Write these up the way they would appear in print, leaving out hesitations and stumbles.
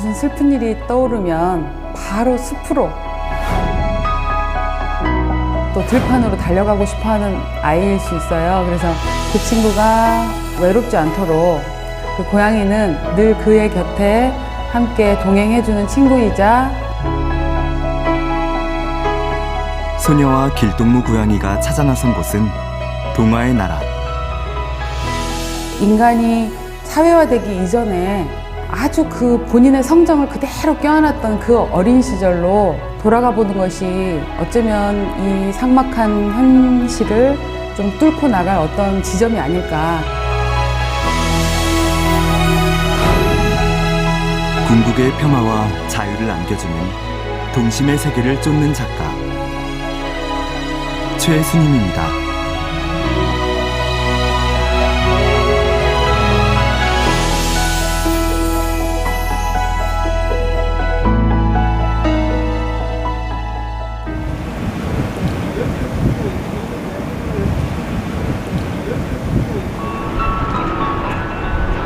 무슨 슬픈 일이 떠오르면 바로 숲으로 또 들판으로 달려가고 싶어하는 아이일 수 있어요. 그래서 그 친구가 외롭지 않도록 그 고양이는 늘 그의 곁에 함께 동행해주는 친구이자 소녀와 길동무 고양이가 찾아 나선 곳은 동화의 나라. 인간이 사회화되기 이전에 아주 그 본인의 성정을 그대로 껴안았던 그 어린 시절로 돌아가 보는 것이 어쩌면 이 삭막한 현실을 좀 뚫고 나갈 어떤 지점이 아닐까. 궁극의 평화와 자유를 안겨주는 동심의 세계를 쫓는 작가 최순임입니다.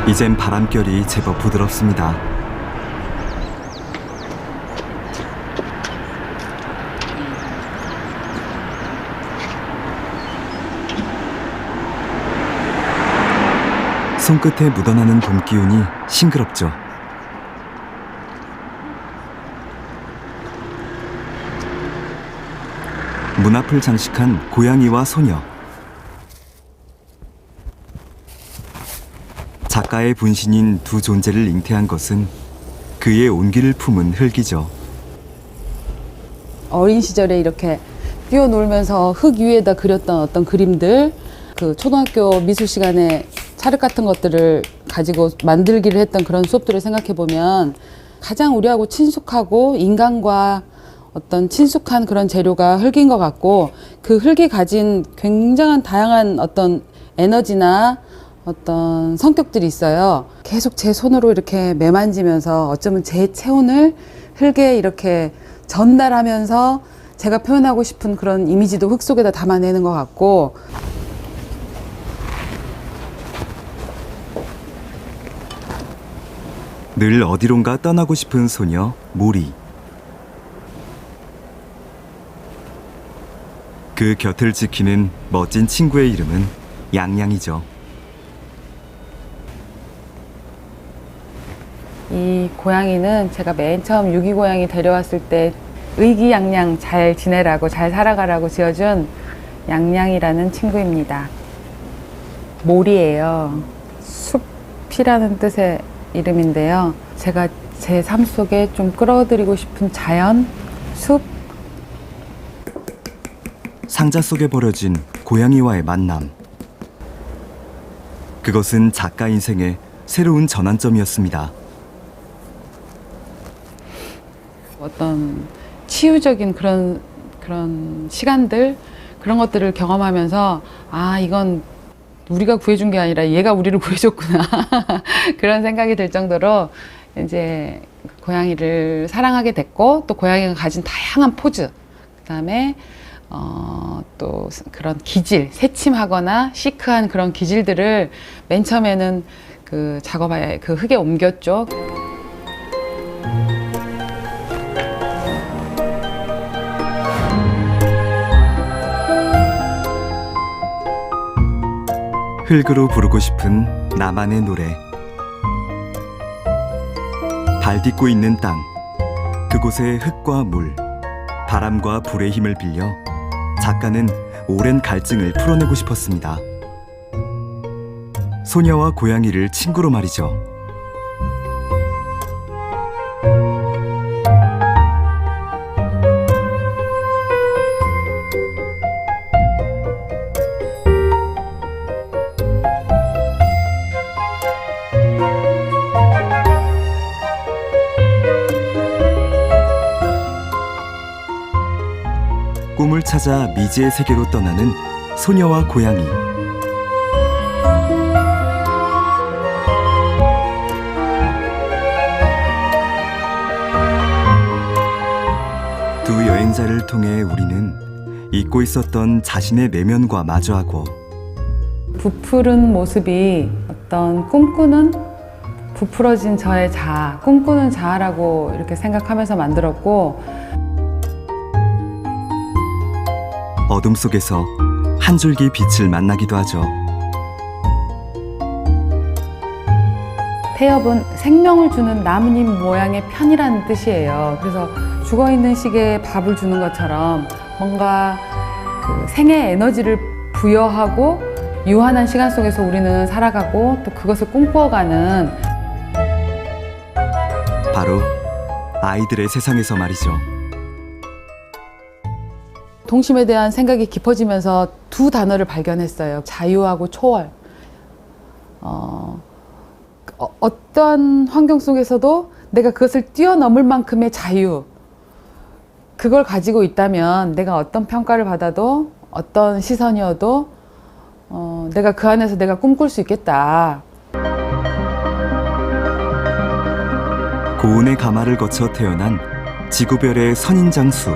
이젠 바람결이 제법 부드럽습니다. 손끝에 묻어나는 봄 기운이 싱그럽죠. 문 앞을 장식한 고양이와 소녀. 작가의 분신인 두 존재를 잉태한 것은 그의 온기를 품은 흙이죠. 어린 시절에 이렇게 뛰어놀면서 흙 위에다 그렸던 어떤 그림들, 그 초등학교 미술 시간에 찰흙 같은 것들을 가지고 만들기를 했던 그런 수업들을 생각해 보면 가장 우리하고 친숙하고 인간과 어떤 친숙한 그런 재료가 흙인 것 같고, 그 흙이 가진 굉장한 다양한 어떤 에너지나 어떤 성격들이 있어요. 계속 제 손으로 이렇게 매만지면서 어쩌면 제 체온을 흙에 이렇게 전달하면서 제가 표현하고 싶은 그런 이미지도 흙 속에다 담아내는 것 같고, 늘 어디론가 떠나고 싶은 소녀 모리. 그 곁을 지키는 멋진 친구의 이름은 양양이죠. 이 고양이는 제가 맨 처음 유기고양이 데려왔을 때 의기양양 잘 지내라고, 잘 살아가라고 지어준 양양이라는 친구입니다. 모리예요. 숲이라는 뜻의 이름인데요. 제가 제 삶 속에 좀 끌어들이고 싶은 자연, 숲. 상자 속에 버려진 고양이와의 만남. 그것은 작가 인생의 새로운 전환점이었습니다. 어떤 치유적인 그런 시간들, 그런 것들을 경험하면서 아, 이건 우리가 구해준 게 아니라 얘가 우리를 구해줬구나 그런 생각이 들 정도로 이제 고양이를 사랑하게 됐고, 또 고양이가 가진 다양한 포즈, 그다음에 또 그런 기질, 새침하거나 시크한 그런 기질들을 맨 처음에는 그 작업에 그 흙에 옮겼죠. 흙으로 부르고 싶은 나만의 노래. 발 딛고 있는 땅, 그곳의 흙과 물, 바람과 불의 힘을 빌려 작가는 오랜 갈증을 풀어내고 싶었습니다. 소녀와 고양이를 친구로 말이죠. 꿈을 찾아 미지의 세계로 떠나는 소녀와 고양이. 두 여행자를 통해 우리는 잊고 있었던 자신의 내면과 마주하고 부풀은 모습이 어떤 꿈꾸는 부풀어진 저의 자아, 꿈꾸는 자아라고 이렇게 생각하면서 만들었고, 어둠 속에서 한 줄기 빛을 만나기도 하죠. 태엽은 생명을 주는 나뭇잎 모양의 편이라는 뜻이에요. 그래서 죽어있는 시계에 밥을 주는 것처럼 뭔가 그 생의 에너지를 부여하고 유한한 시간 속에서 우리는 살아가고 또 그것을 꿈꿔가는, 바로 아이들의 세상에서 말이죠. 동심에 대한 생각이 깊어지면서 두 단어를 발견했어요. 자유하고 초월. 어떠한 환경 속에서도 내가 그것을 뛰어넘을 만큼의 자유, 그걸 가지고 있다면 내가 어떤 평가를 받아도 어떤 시선이어도 내가 그 안에서 내가 꿈꿀 수 있겠다. 고운의 가마를 거쳐 태어난 지구별의 선인장수.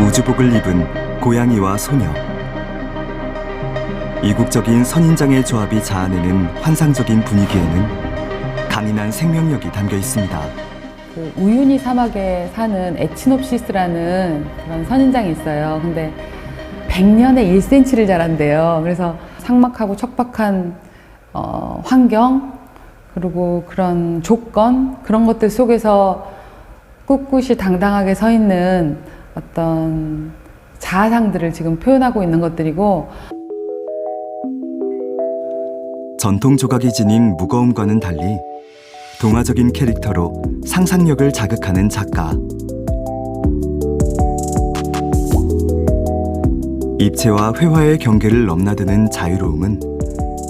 우주복을 입은 고양이와 소녀. 이국적인 선인장의 조합이 자아내는 환상적인 분위기에는 강인한 생명력이 담겨 있습니다. 그 우유니 사막에 사는 에치놉시스라는 그런 선인장이 있어요. 근데 100년에 1cm를 자란대요. 그래서 삭막하고 척박한 환경, 그리고 그런 조건, 그런 것들 속에서 꿋꿋이 당당하게 서 있는 어떤 자아상들을 지금 표현하고 있는 것들이고, 전통 조각이 지닌 무거움과는 달리 동화적인 캐릭터로 상상력을 자극하는 작가. 입체와 회화의 경계를 넘나드는 자유로움은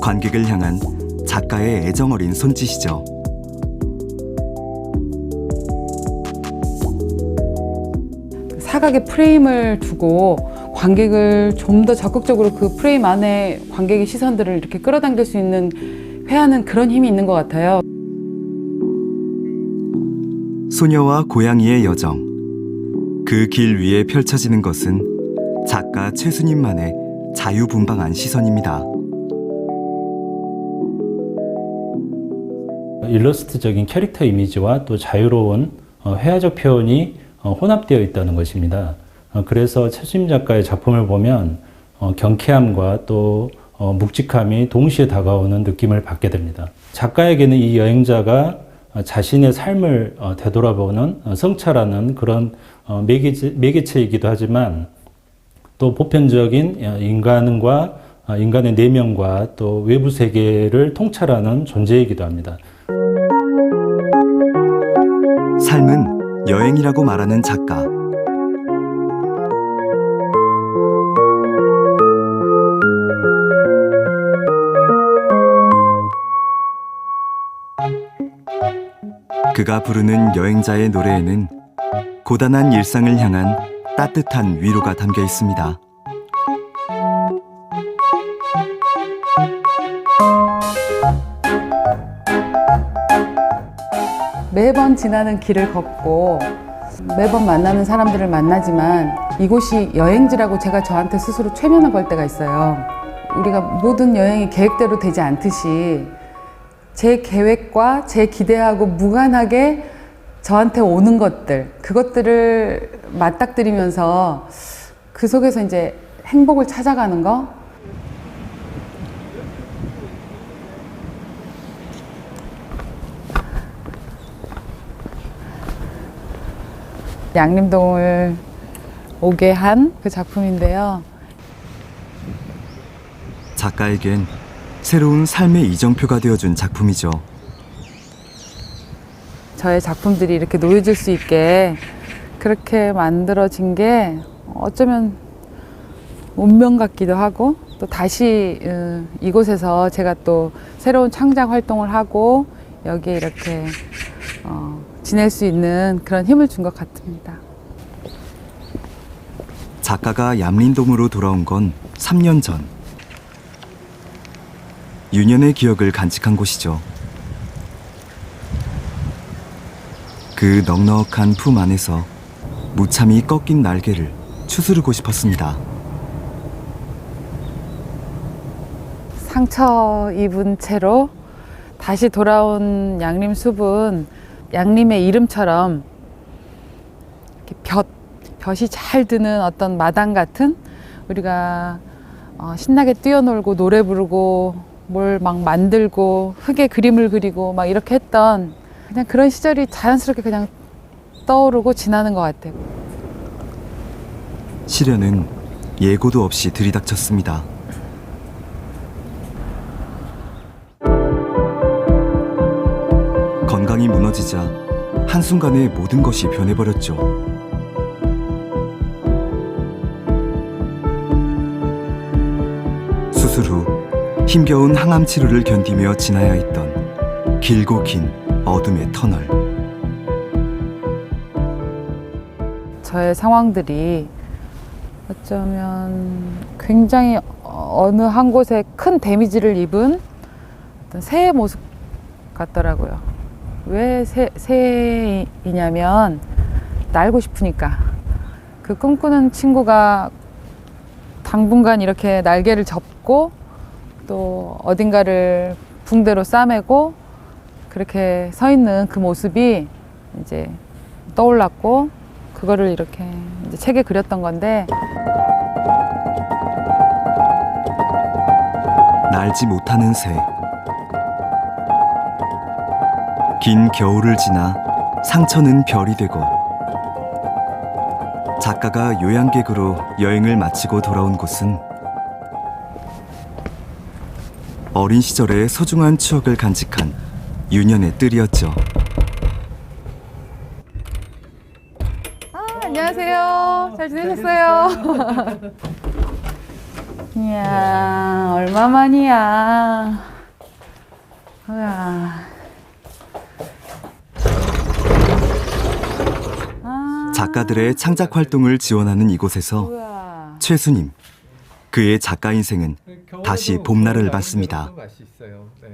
관객을 향한 작가의 애정어린 손짓이죠. 사각의 프레임을 두고 관객을 좀 더 적극적으로 그 프레임 안에 관객의 시선들을 이렇게 끌어당길 수 있는, 회하는 그런 힘이 있는 것 같아요. 소녀와 고양이의 여정. 그 길 위에 펼쳐지는 것은 작가 최수님만의 자유분방한 시선입니다. 일러스트적인 캐릭터 이미지와 또 자유로운 회화적 표현이 혼합되어 있다는 것입니다. 그래서 최수임 작가의 작품을 보면 경쾌함과 또 묵직함이 동시에 다가오는 느낌을 받게 됩니다. 작가에게는 이 여행자가 자신의 삶을 되돌아보는 성찰하는 그런 매개체이기도 하지만, 또 보편적인 인간의 내면과 또 외부 세계를 통찰하는 존재이기도 합니다. 삶은 여행이라고 말하는 작가. 그가 부르는 여행자의 노래에는 고단한 일상을 향한 따뜻한 위로가 담겨 있습니다. 매번 지나는 길을 걷고 매번 만나는 사람들을 만나지만 이곳이 여행지라고 제가 저한테 스스로 최면을 걸 때가 있어요. 우리가 모든 여행이 계획대로 되지 않듯이 제 계획과 제 기대하고 무관하게 저한테 오는 것들, 그것들을 맞닥뜨리면서 그 속에서 이제 행복을 찾아가는 거. 양림동을 오게 한 그 작품인데요. 작가에겐 새로운 삶의 이정표가 되어준 작품이죠. 저의 작품들이 이렇게 놓여질 수 있게 그렇게 만들어진 게 어쩌면 운명 같기도 하고, 또 다시 이곳에서 제가 또 새로운 창작 활동을 하고 여기에 이렇게 지낼 수 있는 그런 힘을 준 것 같습니다. 작가가 얌린동으로 돌아온 건 3년 전. 유년의 기억을 간직한 곳이죠. 그 넉넉한 품 안에서 무참히 꺾인 날개를 추스르고 싶었습니다. 상처 입은 채로 다시 돌아온 양림숲은 양림의 이름처럼 이렇게 볕이 잘 드는 어떤 마당 같은, 우리가 신나게 뛰어놀고 노래 부르고 뭘 막 만들고 흙에 그림을 그리고 막 이렇게 했던 그냥 그런 시절이 자연스럽게 그냥 떠오르고 지나는 것 같아요. 시련은 예고도 없이 들이닥쳤습니다. 건강이 무너지자 한순간에 모든 것이 변해버렸죠. 수술 후 힘겨운 항암 치료를 견디며 지나야 했던 길고 긴 어둠의 터널. 저의 상황들이 어쩌면 굉장히 어느 한 곳에 큰 데미지를 입은 어떤 새의 모습 같더라고요. 왜 새이냐면 날고 싶으니까. 그 꿈꾸는 친구가 당분간 이렇게 날개를 접고 또 어딘가를 붕대로 싸매고 그렇게 서 있는 그 모습이 이제 떠올랐고, 그거를 이렇게 이제 책에 그렸던 건데, 날지 못하는 새. 긴 겨울을 지나 상처는 별이 되고, 작가가 요양객으로 여행을 마치고 돌아온 곳은 어린 시절의 소중한 추억을 간직한 유년의 뜰이었죠. 안녕하세요. 잘 지내셨어요? 이야, 얼마만이야. 우와. 작가들의 창작 활동을 지원하는 이곳에서 우와. 최수님, 그의 작가 인생은 다시 봄날을 맞습니다.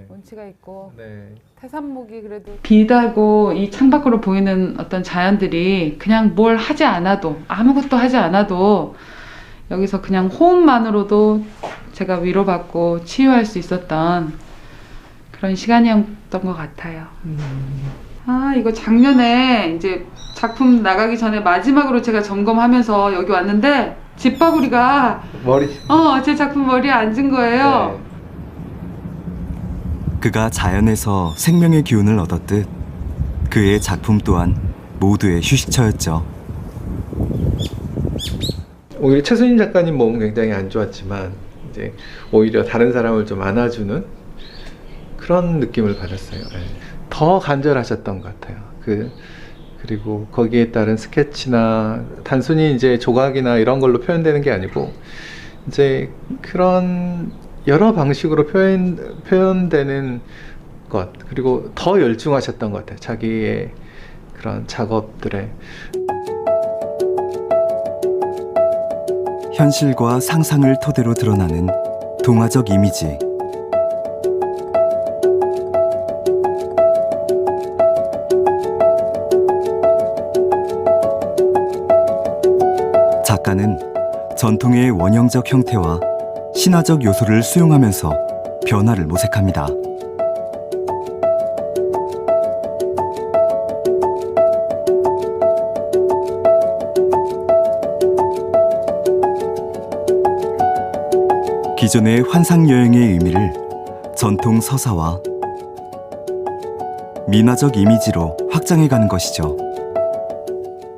운치가 있고 네. 태산목이 그래도 비달고 이 창밖으로 보이는 어떤 자연들이 그냥 뭘 하지 않아도, 아무것도 하지 않아도 여기서 그냥 호흡만으로도 제가 위로받고 치유할 수 있었던 그런 시간이었던 것 같아요. 이거 작년에 이제 작품 나가기 전에 마지막으로 제가 점검하면서 여기 왔는데 집바구리가 머리. 제 작품 머리에 앉은 거예요. 네. 그가 자연에서 생명의 기운을 얻었듯 그의 작품 또한 모두의 휴식처였죠. 오히려 최수진 작가님 몸은 굉장히 안 좋았지만 이제 오히려 다른 사람을 좀 안아주는 그런 느낌을 받았어요. 네. 더 간절하셨던 것 같아요. 그리고 거기에 따른 스케치나 단순히 이제 조각이나 이런 걸로 표현되는 게 아니고 이제 그런 여러 방식으로 표현되는 것, 그리고 더 열중하셨던 것 같아요. 자기의 그런 작업들에. 현실과 상상을 토대로 드러나는 동화적 이미지. 작가는 전통의 원형적 형태와 신화적 요소를 수용하면서 변화를 모색합니다. 기존의 환상 여행의 의미를 전통 서사와 민화적 이미지로 확장해가는 것이죠.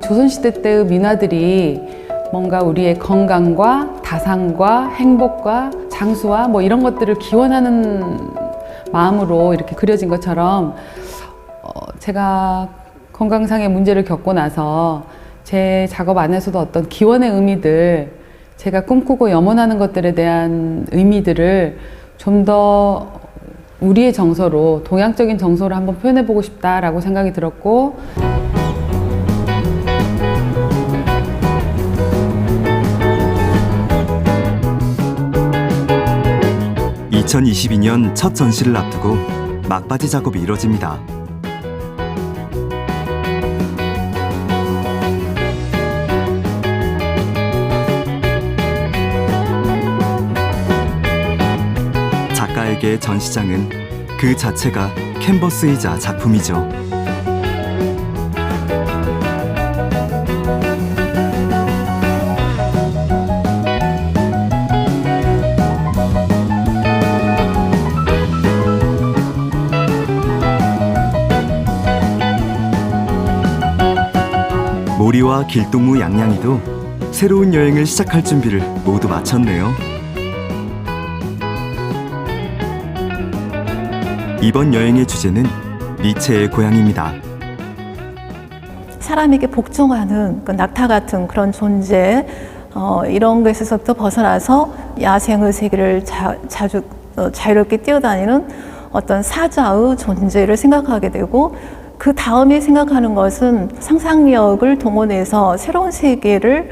조선시대 때의 민화들이 뭔가 우리의 건강과 다상과 행복과 장수와 뭐 이런 것들을 기원하는 마음으로 이렇게 그려진 것처럼 제가 건강상의 문제를 겪고 나서 제 작업 안에서도 어떤 기원의 의미들, 제가 꿈꾸고 염원하는 것들에 대한 의미들을 좀 더 우리의 정서로, 동양적인 정서로 한번 표현해보고 싶다라고 생각이 들었고, 2022년 첫 전시를 앞두고 막바지 작업이 이뤄집니다. 작가에게 전시장은 그 자체가 캔버스이자 작품이죠. 모리와 길동무 양양이도 새로운 여행을 시작할 준비를 모두 마쳤네요. 이번 여행의 주제는 니체의 고향입니다. 사람에게 복종하는 그 낙타 같은 그런 존재, 이런 것에서부터 벗어나서 야생의 세계를 자유롭게 뛰어다니는 어떤 사자의 존재를 생각하게 되고, 그 다음에 생각하는 것은 상상력을 동원해서 새로운 세계를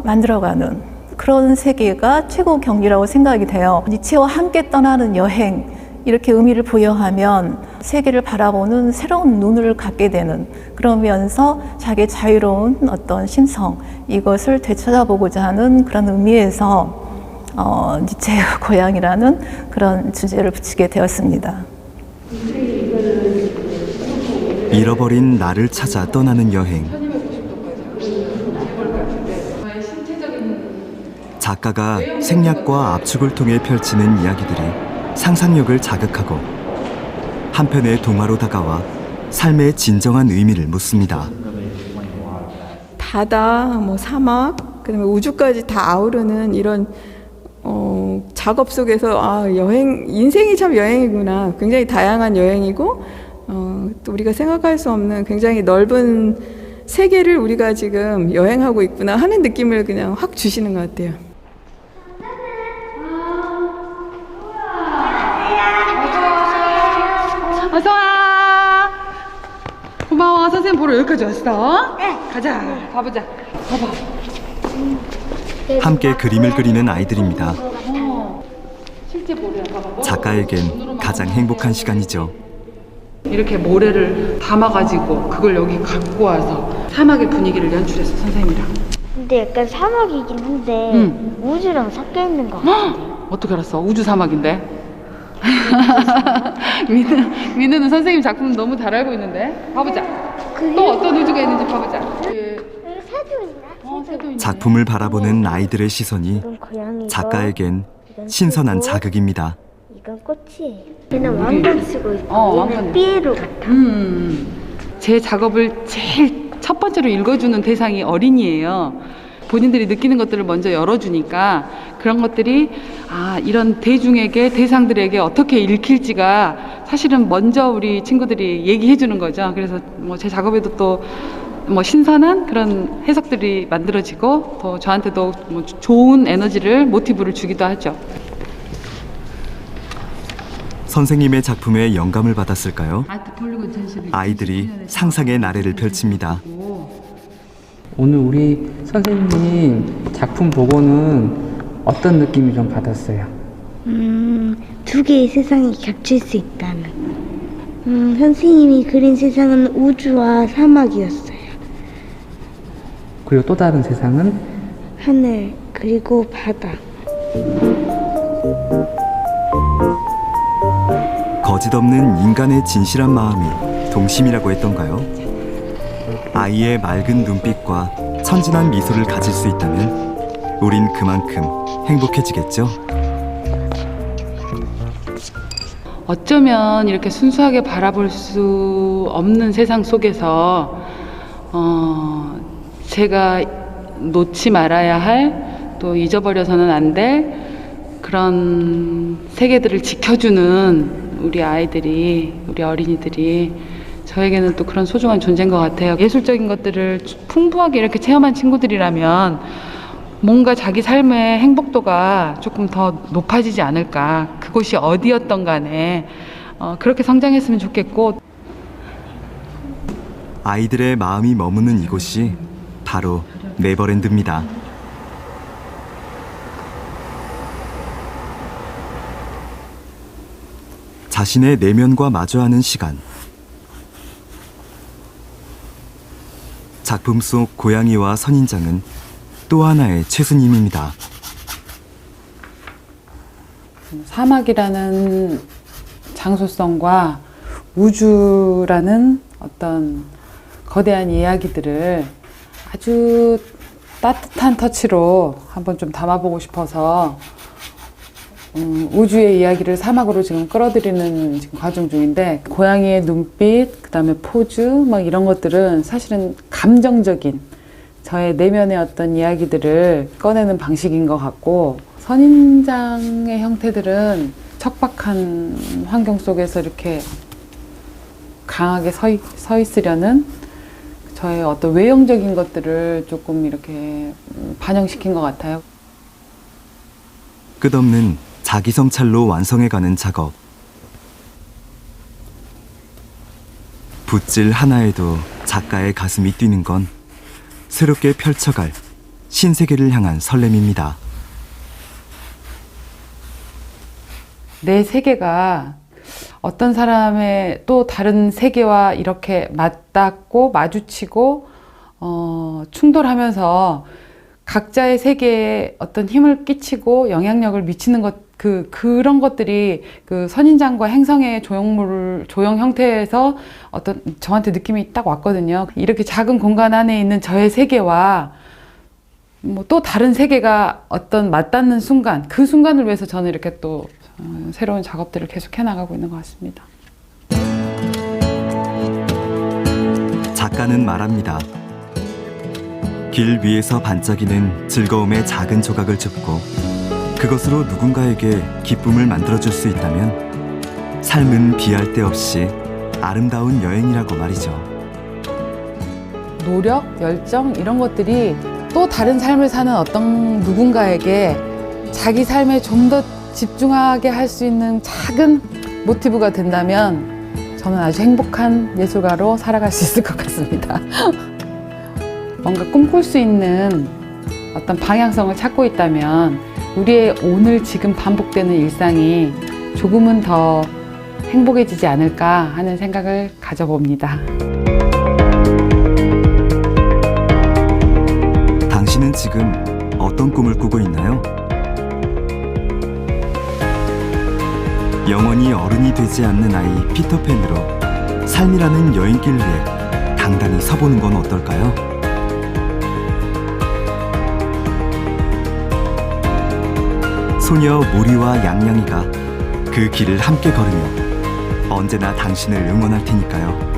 만들어가는 그런 세계가 최고 경지라고 생각이 돼요. 니체와 함께 떠나는 여행, 이렇게 의미를 부여하면 세계를 바라보는 새로운 눈을 갖게 되는, 그러면서 자기의 자유로운 어떤 심성, 이것을 되찾아보고자 하는 그런 의미에서 니체의 고향이라는 그런 주제를 붙이게 되었습니다. 잃어버린 나를 찾아 떠나는 여행. 작가가 생략과 압축을 통해 펼치는 이야기들이 상상력을 자극하고 한편의 동화로 다가와 삶의 진정한 의미를 묻습니다. 바다, 사막, 그다음에 우주까지 다 아우르는 이런 작업 속에서 여행, 인생이 참 여행이구나. 굉장히 다양한 여행이고, 또 우리가 생각할 수 없는 굉장히 넓은 세계를 우리가 지금 여행하고 있구나 하는 느낌을 그냥 확 주시는 것 같아요. 어서 와. 고마워. 선생님 보러 여기까지 왔어. 네. 가자. 가보자. 봐봐. 함께 그림을 그리는 아이들입니다. 실제 모래야. 봐봐. 작가에겐 가장 행복한 시간이죠. 이렇게 모래를 담아가지고 그걸 여기 갖고 와서 사막의 분위기를 연출했어, 선생님이랑. 근데 약간 사막이긴 한데 우주랑 섞여 있는 것 같은데. 어떻게 알았어? 우주 사막인데? 민우는 선생님 작품 너무 잘 알고 있는데? 봐보자. 또 어떤 우주가 있는지 봐보자. 여기 새도 있나? 새도 있네. 작품을 바라보는 아이들의 시선이 이건 고양이고, 작가에겐 이건 신선한 새고, 자극입니다. 이건 꽃이에요. 얘는 왕관 쓰고 있고, 왕관. 얘는 삐에로 같아. 제 작업을 제일 첫 번째로 읽어주는 대상이 어린이예요. 본인들이 느끼는 것들을 먼저 열어주니까 그런 것들이 이런 대중에게, 대상들에게 어떻게 읽힐지가 사실은 먼저 우리 친구들이 얘기해 주는 거죠. 그래서 제 작업에도 또 신선한 그런 해석들이 만들어지고 또 저한테도 좋은 에너지를, 모티브를 주기도 하죠. 선생님의 작품에 영감을 받았을까요? 아이들이 상상의 나래를 펼칩니다. 오늘 우리 선생님 작품 보고는 어떤 느낌이 좀 받았어요? 두 개의 세상이 겹칠 수 있다는. 선생님이 그린 세상은 우주와 사막이었어요. 그리고 또 다른 세상은? 하늘, 그리고 바다. 거짓없는 인간의 진실한 마음이 동심이라고 했던가요? 아이의 맑은 눈빛과 천진한 미소를 가질 수 있다면 우린 그만큼 행복해지겠죠? 어쩌면 이렇게 순수하게 바라볼 수 없는 세상 속에서 제가 놓지 말아야 할, 또 잊어버려서는 안 될 그런 세계들을 지켜주는 우리 아이들이, 우리 어린이들이 저에게는 또 그런 소중한 존재인 것 같아요. 예술적인 것들을 풍부하게 이렇게 체험한 친구들이라면 뭔가 자기 삶의 행복도가 조금 더 높아지지 않을까. 그곳이 어디였던 간에 그렇게 성장했으면 좋겠고. 아이들의 마음이 머무는 이곳이 바로 네버랜드입니다. 자신의 내면과 마주하는 시간. 작품 속 고양이와 선인장은 또 하나의 최순임입니다. 사막이라는 장소성과 우주라는 어떤 거대한 이야기들을 아주 따뜻한 터치로 한번 좀 담아보고 싶어서 우주의 이야기를 사막으로 지금 끌어들이는 지금 과정 중인데, 고양이의 눈빛, 그 다음에 포즈, 막 이런 것들은 사실은 감정적인 저의 내면의 어떤 이야기들을 꺼내는 방식인 것 같고, 선인장의 형태들은 척박한 환경 속에서 이렇게 강하게 서 있으려는 저의 어떤 외형적인 것들을 조금 이렇게 반영시킨 것 같아요. 끝없는 자기 성찰로 완성해가는 작업. 붓질 하나에도 작가의 가슴이 뛰는 건 새롭게 펼쳐갈 신세계를 향한 설렘입니다. 내 세계가 어떤 사람의 또 다른 세계와 이렇게 맞닿고 마주치고 충돌하면서 각자의 세계에 어떤 힘을 끼치고 영향력을 미치는 것, 그런 것들이 그 선인장과 행성의 조형 형태에서 어떤 저한테 느낌이 딱 왔거든요. 이렇게 작은 공간 안에 있는 저의 세계와 뭐 또 다른 세계가 어떤 맞닿는 순간, 그 순간을 위해서 저는 이렇게 또 새로운 작업들을 계속 해나가고 있는 것 같습니다. 작가는 말합니다. 길 위에서 반짝이는 즐거움의 작은 조각을 줍고 그것으로 누군가에게 기쁨을 만들어줄 수 있다면 삶은 비할 데 없이 아름다운 여행이라고 말이죠. 노력, 열정 이런 것들이 또 다른 삶을 사는 어떤 누군가에게 자기 삶에 좀 더 집중하게 할 수 있는 작은 모티브가 된다면 저는 아주 행복한 예술가로 살아갈 수 있을 것 같습니다. 뭔가 꿈꿀 수 있는 어떤 방향성을 찾고 있다면 우리의 오늘 지금 반복되는 일상이 조금은 더 행복해지지 않을까 하는 생각을 가져봅니다. 당신은 지금 어떤 꿈을 꾸고 있나요? 영원히 어른이 되지 않는 아이 피터팬으로 삶이라는 여행길 위에 당당히 서보는 건 어떨까요? 소녀 모리와 양양이가 그 길을 함께 걸으며 언제나 당신을 응원할 테니까요.